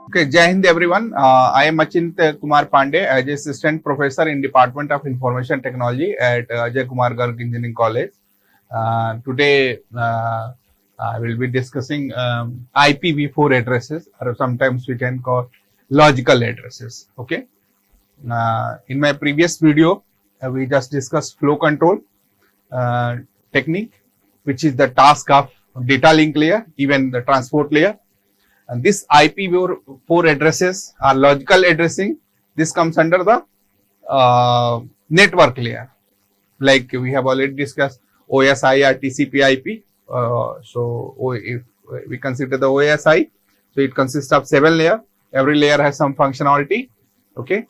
Okay, Jai Hind everyone. I am Achintya Kumar Pandey, as Assistant Professor in Department of Information Technology at AJAY GARG Engineering College. Today, I will be discussing IPv4 addresses, or sometimes we can call logical addresses. Okay. In my previous video, we just discussed flow control technique, which is the task of data link layer, even the transport layer. And this IPv4 addresses are logical addressing. This comes under the network layer. Like we have already discussed OSI or TCP/IP. So if we consider the OSI, so it consists of 7 layers. Every layer has some functionality. Okay.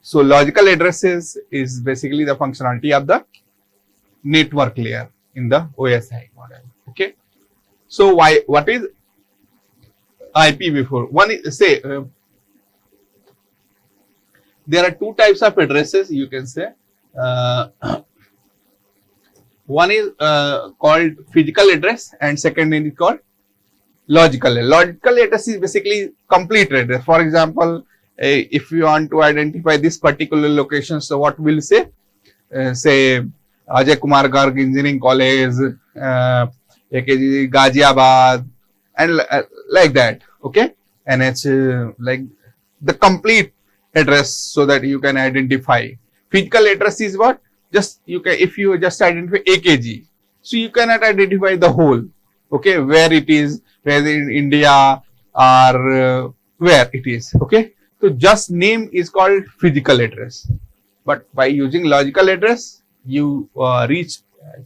So logical addresses is basically the functionality of the network layer in the OSI model. Okay. So what is IPv4? One is, say, there are two types of addresses, you can say. One is called physical address and second is called logical. Logical address is basically complete address. For example, if you want to identify this particular location, so what we'll say? Say AJAY GARG Engineering College, AKGEC Ghaziabad, and like that. Okay, and it's like the complete address so that you can identify. Physical address is what? Just you can, if you just identify AKG, so you cannot identify the whole. Okay, where it is, whether in India or where it is. Okay, so just name is called physical address, but by using logical address, you reach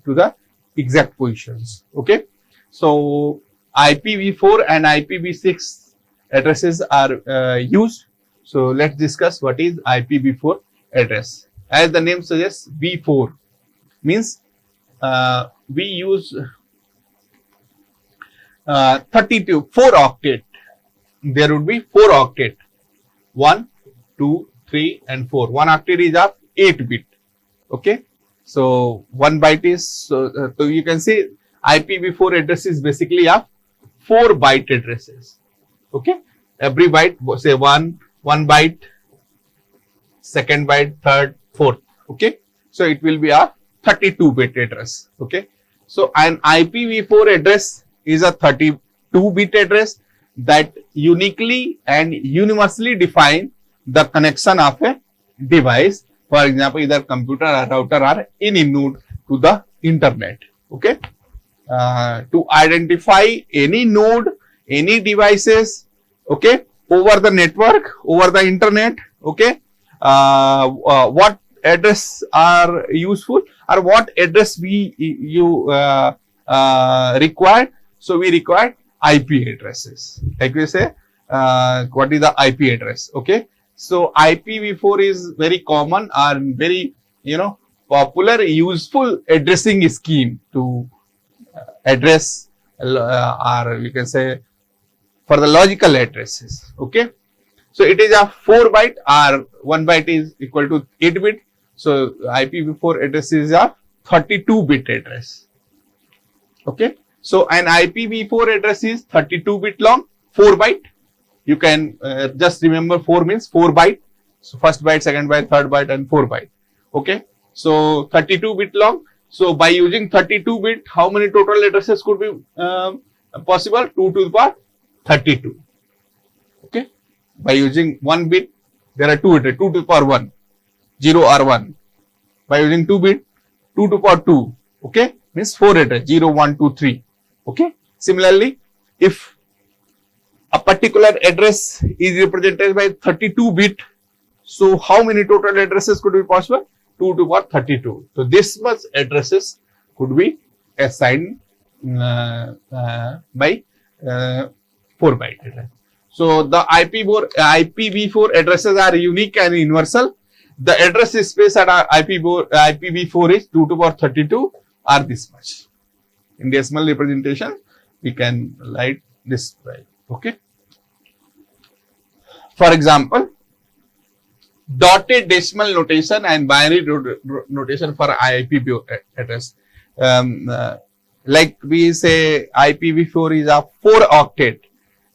to the exact positions. Okay, so IPv4 and IPv6 addresses are used. So let's discuss what is IPv4 address. As the name suggests, V4 means we use 32 4 octet. There would be 4 octet, 1, 2, 3 and 4. 1 octet is of 8 bit. Okay, so 1 byte is so you can say IPv4 address is basically of 4 byte addresses. Okay, every byte, say 1 byte, second byte, third, fourth. Okay, so it will be a 32-bit address. Okay, so an IPv4 address is a 32-bit address that uniquely and universally define the connection of a device. For example, either computer or router or any node to the internet. Okay. To identify any node, any devices, okay, over the network, over the internet, okay, what address are useful or what address you require. So we require IP addresses. Like we say, what is the IP address? Okay, so IPv4 is very common and very popular, useful addressing scheme to address or you can say for the logical addresses. Okay, so it is a 4 byte or 1 byte is equal to 8 bit. So IPv4 address is a 32-bit address. Okay, so an IPv4 address is 32-bit long, 4 byte. You can just remember 4 means 4 byte. So first byte, second byte, third byte and 4 byte. Okay, so 32-bit long. So by using 32-bit, how many total addresses could be possible? 2 to the power 32. Okay. By using 1 bit, there are 2 addresses, 2 to the power 1, 0 or 1. By using 2 bit, 2 to the power 2. Okay. Means 4 addresses, 0, 1, 2, 3. Okay. Similarly, if a particular address is represented by 32-bit, so how many total addresses could be possible? 2 to the power 32. So this much addresses could be assigned by 4 byte address. So the IPv4 addresses are unique and universal. The address space at IPv4 is 2 to the power 32 or this much. In decimal representation, we can write this way. Okay. For example, dotted decimal notation and binary notation for IPv4 address. Like we say IPv4 is a 4 octet.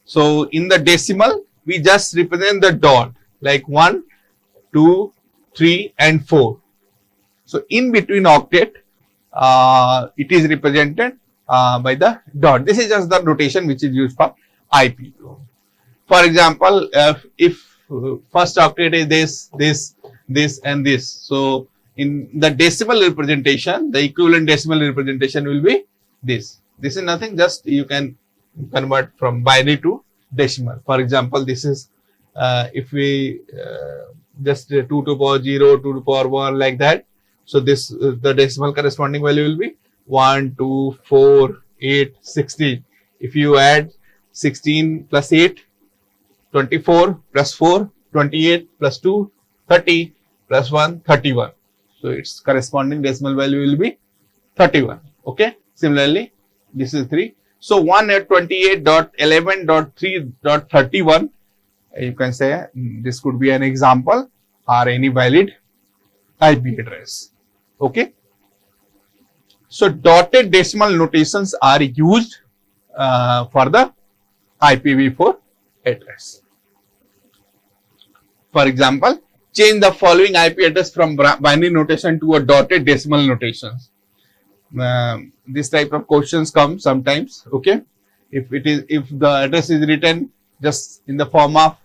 So in the decimal, we just represent the dot like 1, 2, 3 and 4. So in between octet, it is represented by the dot. This is just the notation which is used for IP. For example, if first octet is this and this. So in the decimal representation, the equivalent decimal representation will be this. This is nothing, just you can convert from binary to decimal. For example, this is if we just 2 to the power 0, 2 to the power 1 like that. So this the decimal corresponding value will be 1, 2, 4, 8, 16. If you add 16 plus 8, 24 plus 4, 28 plus 2, 30 plus 1, 31. So its corresponding decimal value will be 31. Okay. Similarly, this is 3. So 128.11.3.31, you can say this could be an example or any valid IP address. Okay. So dotted decimal notations are used for the IPv4 address. For example, change the following IP address from binary notation to a dotted decimal notations. This type of questions come sometimes. Okay, if the address is written just in the form of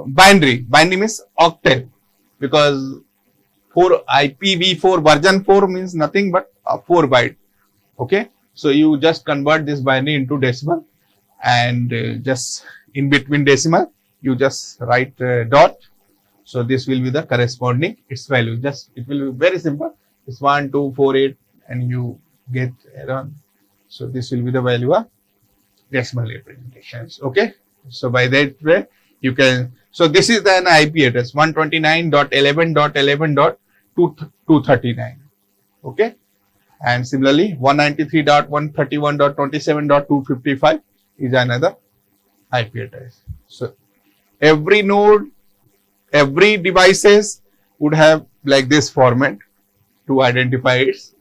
binary means octet, because IPv4 version 4 means nothing but a 4 byte. Okay, so you just convert this binary into decimal, and just in between decimal you just write dot. So this will be the corresponding its value. Just it will be very simple. It's 1, 2, 4, 8 and you get around. So this will be the value of decimal representations. Okay. So by that way you can, so this is an IP address 129.11.11.239. Okay. And similarly 193.131.27.255 is another IP address. So every node, every devices would have like this format to identify its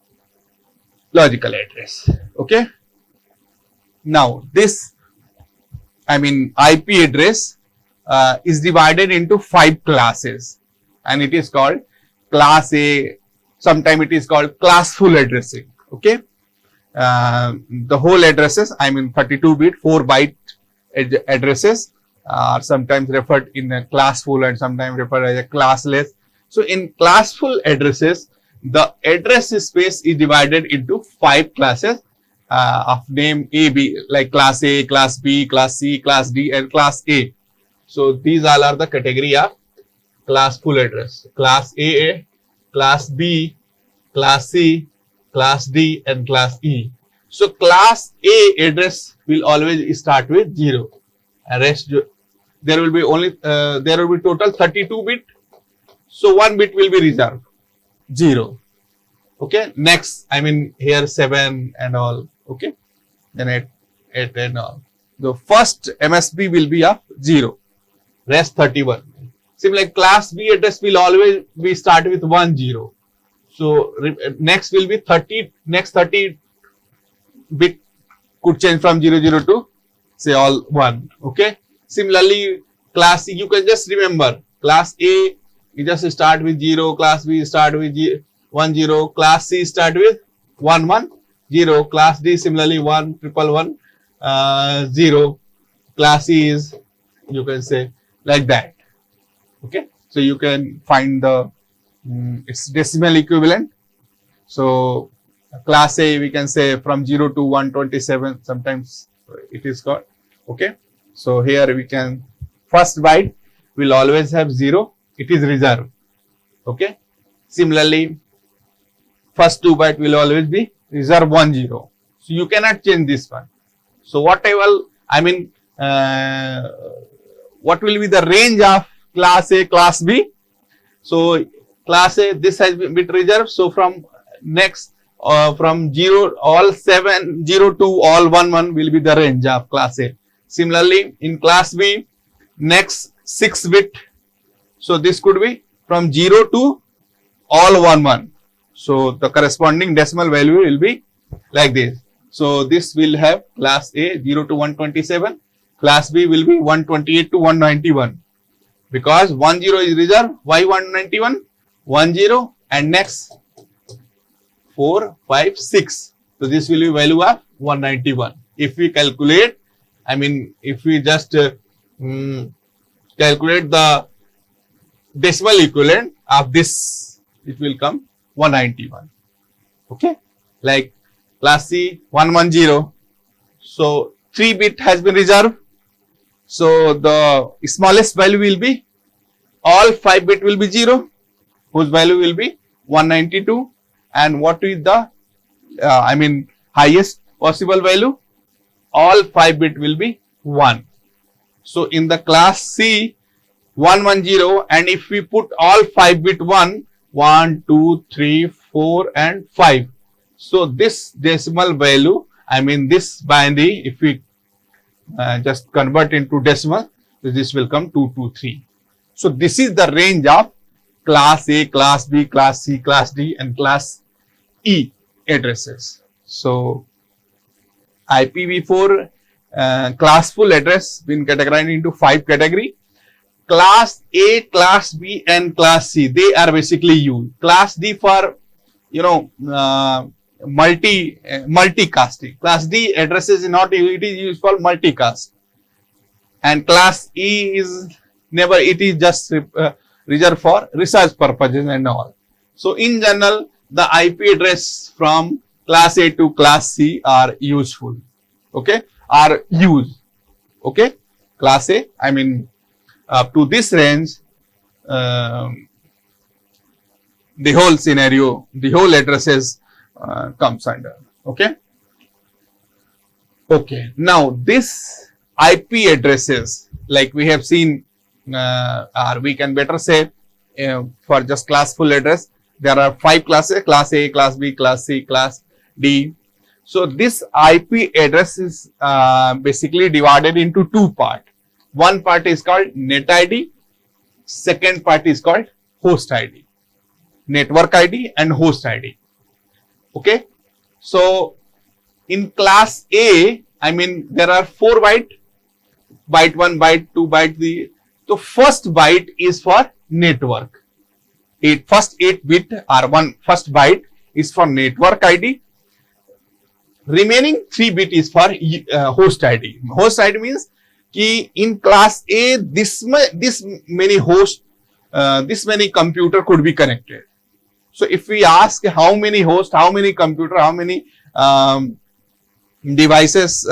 logical address. Okay. Now this, IP address is divided into 5 classes, and it is called class A. Sometimes it is called classful addressing. Okay. The whole addresses, 32-bit 4-byte addresses are sometimes referred in a classful and sometimes referred as a classless. So in classful addresses, the address space is divided into 5 classes of name A, B, like class A, class B, class C, class D and class A. So these all are the category of classful address. Class A, class B, class C, class D and class E. So class A address will always start with 0. And rest there will be only there will be total 32 bit. So 1 bit will be reserved 0. Okay. Next, here 7 and all. Okay. Then 8 and all. The first MSB will be of 0. Rest 31. Similarly, class B address will always be start with 10. So next will be 30. Next 30 bit could change from 00 to say all 1. Okay. Similarly, class C, you can just remember class A, you just start with 0, class B start with 1 0, class C start with 1 1 0, class D similarly 1 1 1 0, class E is, you can say like that. Okay, so you can find the its decimal equivalent. So class A we can say from 0 to 127 sometimes it is got. Okay, so here we can first byte will always have 0, it is reserved. Okay, similarly first 2 byte will always be reserved 10. So you cannot change this one. So whatever what will be the range of class A, class B? So class A, this has been bit reserved. So from next from 0 all 7 0 to all 1 1 will be the range of class A. Similarly in class B, next 6 bit. So this could be from 0 to all 1 1. So the corresponding decimal value will be like this. So this will have class A 0 to 127, class B will be 128 to 191, because 10 is reserved. Why 191? 10 and next 4, 5, 6. So this will be value of 191. If we calculate, I mean, if we just calculate the decimal equivalent of this, it will come 191. Okay, like class C 110. So 3 bit has been reserved. So the smallest value will be, all 5 bit will be 0, whose value will be 192. And what is the highest possible value? All 5 bit will be 1. So in the class C 110, and if we put all 5 bit 1, 1, 2, 3, 4 and 5. So this decimal value, this binary, if we just convert into decimal, this will come 223. So this is the range of class A, class B, class C, class D and class E addresses. So IPv4 classful address been categorized into 5 category. Class A, class B and class C, they are basically used. Class D for multicasting. Class D addresses is not used, it is used for multicast. And class E is never, it is just reserved for research purposes and all. So in general, the IP address from class A to class C are useful. Okay, are used. Okay, class A, up to this range, the whole scenario, the whole addresses comes under. Okay. Okay. Now this IP addresses, like we have seen, or we can better say, for just classful address, there are 5 classes: class A, class B, class C, class D. So this IP address is basically divided into 2 parts. One part is called Netid, second part is called host ID, network ID and host ID. Okay. So in class A, there are 4 byte, byte 1, byte 2, byte 3. So first byte is for network. First 8 bit or first byte is for network ID. Remaining 3 bit is for host ID. Host ID means कि in class A this many host, this many computer could be connected. So if we ask how many hosts, how many computer, how many devices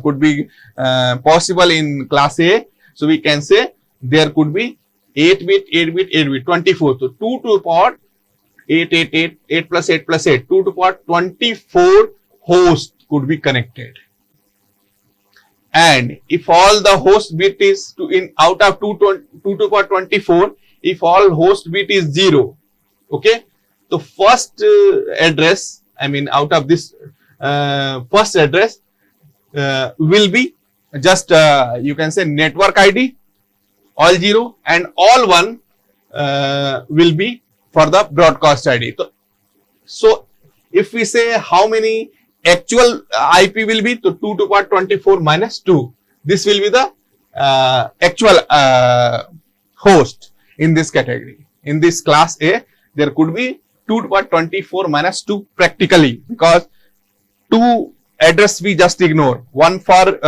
could be possible in class A, so we can say there could be 8 bit, 8 bit, 8 bit, 24. So 2 to the power 8, 8, 8, 8 plus 8 plus 8, 2 to the power 24 hosts could be connected. And if all the host bit is out of 2 to the power 24, if all host bit is 0, okay, the first address, out of this first address will be just you can say network ID, all 0, and all 1 will be for the broadcast ID. So if we say how many actual IP will be, to 2 to the power 24 minus 2, this will be the actual host in this category. In this class A, there could be 2 to the power 24 minus 2 practically, because 2 address we just ignore, one for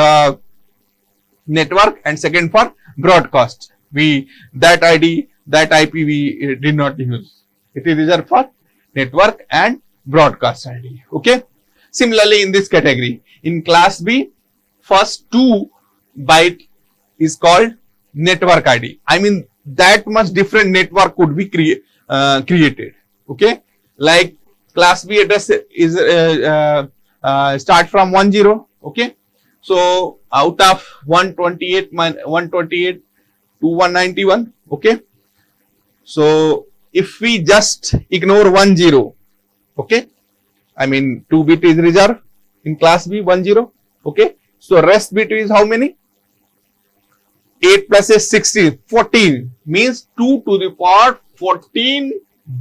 network and second for broadcast. That ID, that IP we did not use. It is reserved for network and broadcast ID. Okay. Similarly, in this category, in class B, first 2 byte is called network ID. That much different network could be created. Okay, like class B address is start from 10. Okay, so out of 128 to 191. Okay, so if we just ignore 10, okay, 2 bit is reserved in class B, 10. Okay, so rest bit is how many? 8 plus 8, 16, 14, means 2 to the power 14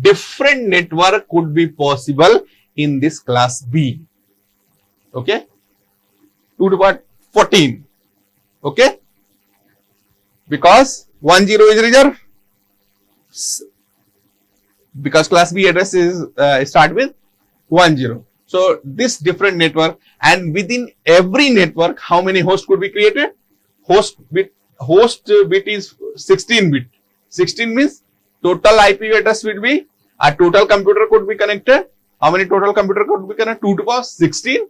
different network could be possible in this class B. Okay, 2 to the power 14. Okay, because 10 is reserved, because class B address is start with 10. So this different network, and within every network, how many hosts could be created? Host bit is 16 bit. 16 means total IP address will be, a total computer could be connected. How many total computer could be connected? 2 to the power 16.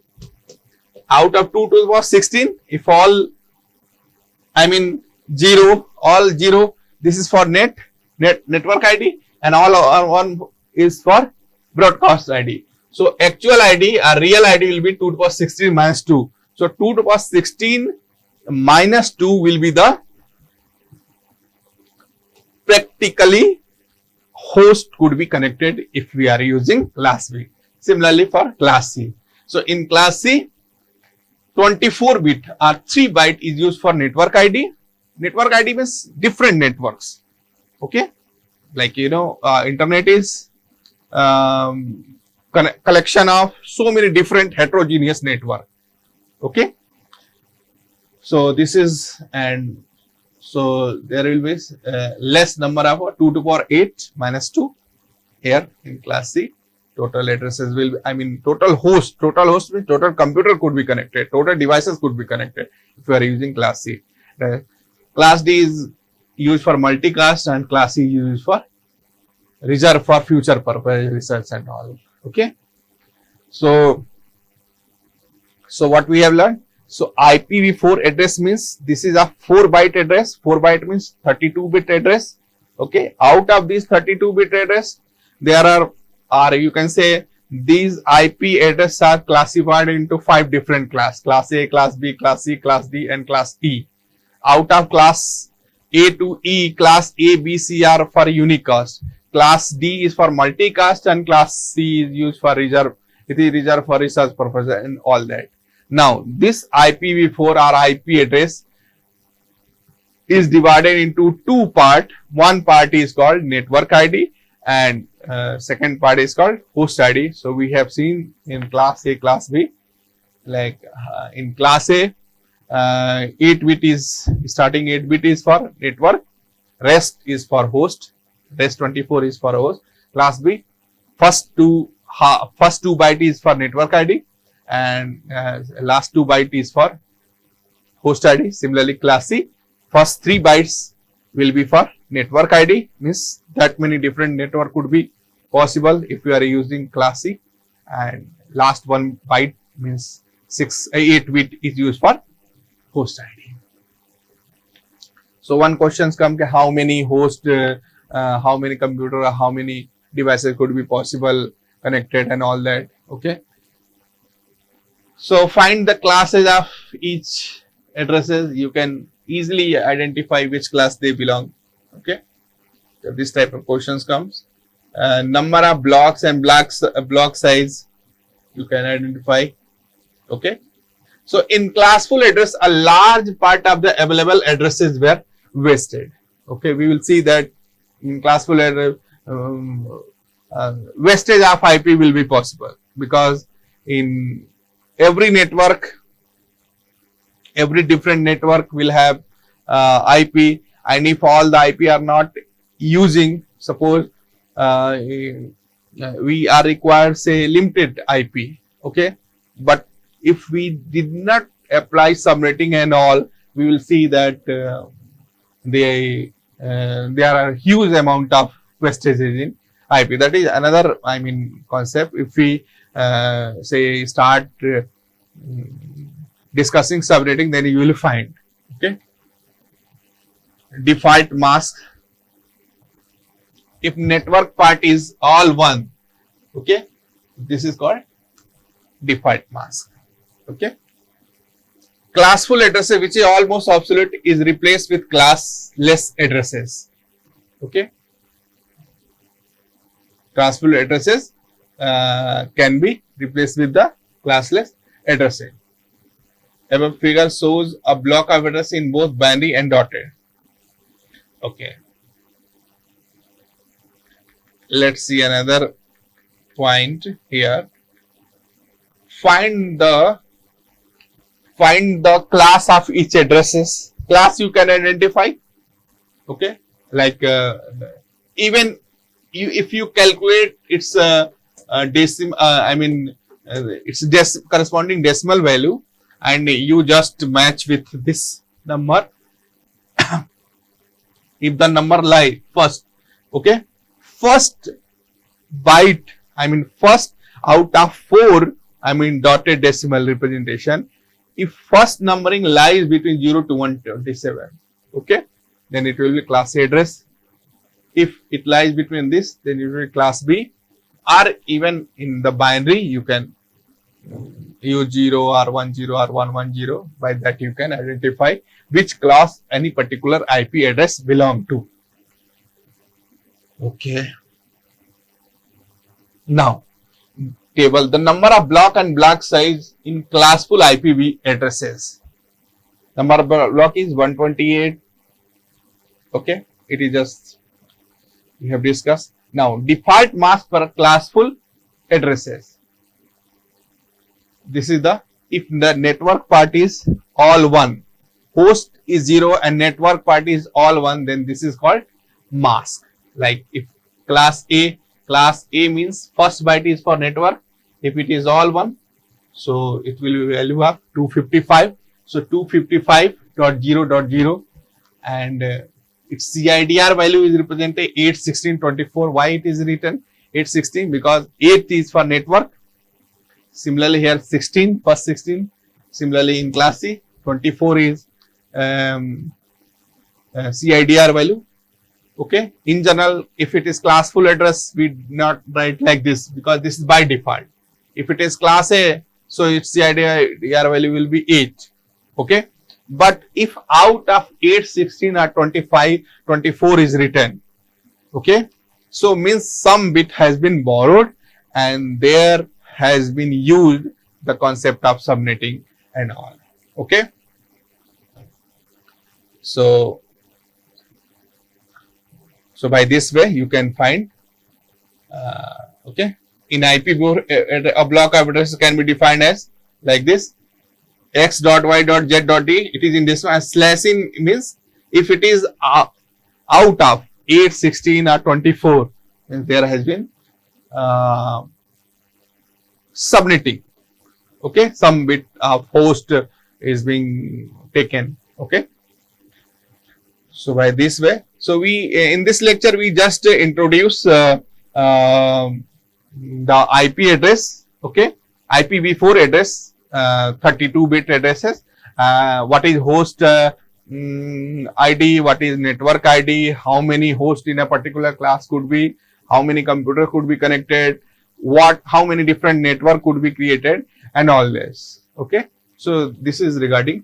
Out of 2 to the power 16, if all, I mean 0, all 0, this is for network ID, and all one is for broadcast ID. So actual ID, a real ID will be 2 to the power 16 minus 2. So 2 to the power 16 minus 2 will be the practically host could be connected if we are using class B. Similarly for class C. So in class C, 24 bit or 3 byte is used for network ID. Network ID means different networks. Okay, like internet is collection of so many different heterogeneous network. Okay, so this is, and so there will be less number of 2 to the power 8 minus 2 here in class C. Total addresses will be, I mean total host means total computer could be connected, total devices could be connected if you are using class C. Class D is used for multicast, and class C is used for reserve for future purpose research and all. Okay, so what we have learned. So IPv4 address means this is a 4 byte address. 4 byte means 32 bit address. Okay, out of this 32 bit address, there are, or you can say these IP addresses are classified into 5 different classes: class A, class B, class C, class D, and class E. Out of class A to E, class A, B, C are for unicast. Class D is for multicast, and class C is used for reserve. It is reserved for research purpose and all that. Now, this IPv4 or IP address is divided into 2 parts. One part is called network ID, and second part is called host ID. So we have seen in class A, class B. Like in class A, 8 bit is starting 8 bit is for network, rest is for host, rest 24 is for host. Class B, first two byte is for network ID, and last 2 byte is for host ID. Similarly, class C, first 3 bytes will be for network ID, means that many different network could be possible if you are using class C, and last 1 byte means 8 bit is used for host ID. So one questions come, how many host, how many computer, how many devices could be possible connected and all that. Okay, so find the classes of each addresses. You can easily identify which class they belong. Okay, so this type of questions comes. Number of blocks and block size you can identify. Okay, so in classful address, a large part of the available addresses were wasted. Okay, we will see that in classful address, wastage of IP will be possible, because in every network, every different network will have IP, and if all the IP are not using, suppose we are required say limited IP. Okay, but if we did not apply subnetting and all, we will see that there are huge amount of wastages in IP. That is another, I mean, concept. If we say start discussing subnetting, then you will find. Okay, default mask. If network part is all 1, okay, this is called default mask. Okay, classful addresses, which is almost obsolete, is replaced with classless addresses. Okay, classful addresses can be replaced with the classless addresses. Above figure shows a block of address in both binary and dotted. Okay, let's see another point here. Find the find the class of each addresses. Class you can identify. Okay, like even if you calculate its its corresponding decimal value, and you just match with this number. If the number lie first, okay, first byte, first out of 4, dotted decimal representation, if first numbering lies between 0 to 127, okay, then it will be class A address. If it lies between this, then it will be class B, or even in the binary you can use 0 or 10 or 110. By that you can identify which class any particular IP address belong to. Okay. Now, table the number of block and block size in classful IPv addresses. Number of block is 128. Okay, it is just we have discussed. Now, default mask for classful addresses. This is the, if the network part is all 1, host is 0 and network part is all 1, then this is called mask. Like if class A means first byte is for network. If it is all 1, so it will be value of 255. So 255.0.0, and its CIDR value is represented 816.24. Why it is written 816? Because 8 is for network. Similarly here 16, first 16. Similarly in class C, 24 is CIDR value. Okay. In general, if it is classful address, we not write like this because this is by default. If it is class A, so its CIDR value will be 8. Okay. But if out of 8, 16 or 25, 24 is written, okay, so means some bit has been borrowed and there has been used the concept of subnetting and all. Okay. So by this way you can find, okay, in IPv4 a block of address can be defined as like this: x.y.z.d. It is in this one. Slash in means if it is out of 8, 16 or 24, then there has been subnetting. Okay, some bit of host is being taken. Okay. So by this way, so we in this lecture we just introduce the IP address. Okay, IPv4 address, 32-bit addresses. What is host ID? What is network ID? How many hosts in a particular class could be? How many computers could be connected? How many different network could be created, and all this. Okay, so this is regarding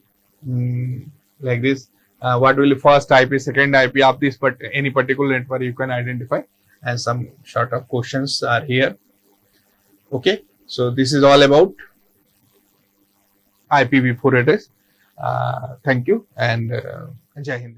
like this. What will be first IP, second IP of this, but any particular network you can identify, and some sort of questions are here. Okay, so this is all about IPv4 address. Thank you, and Jai Hind.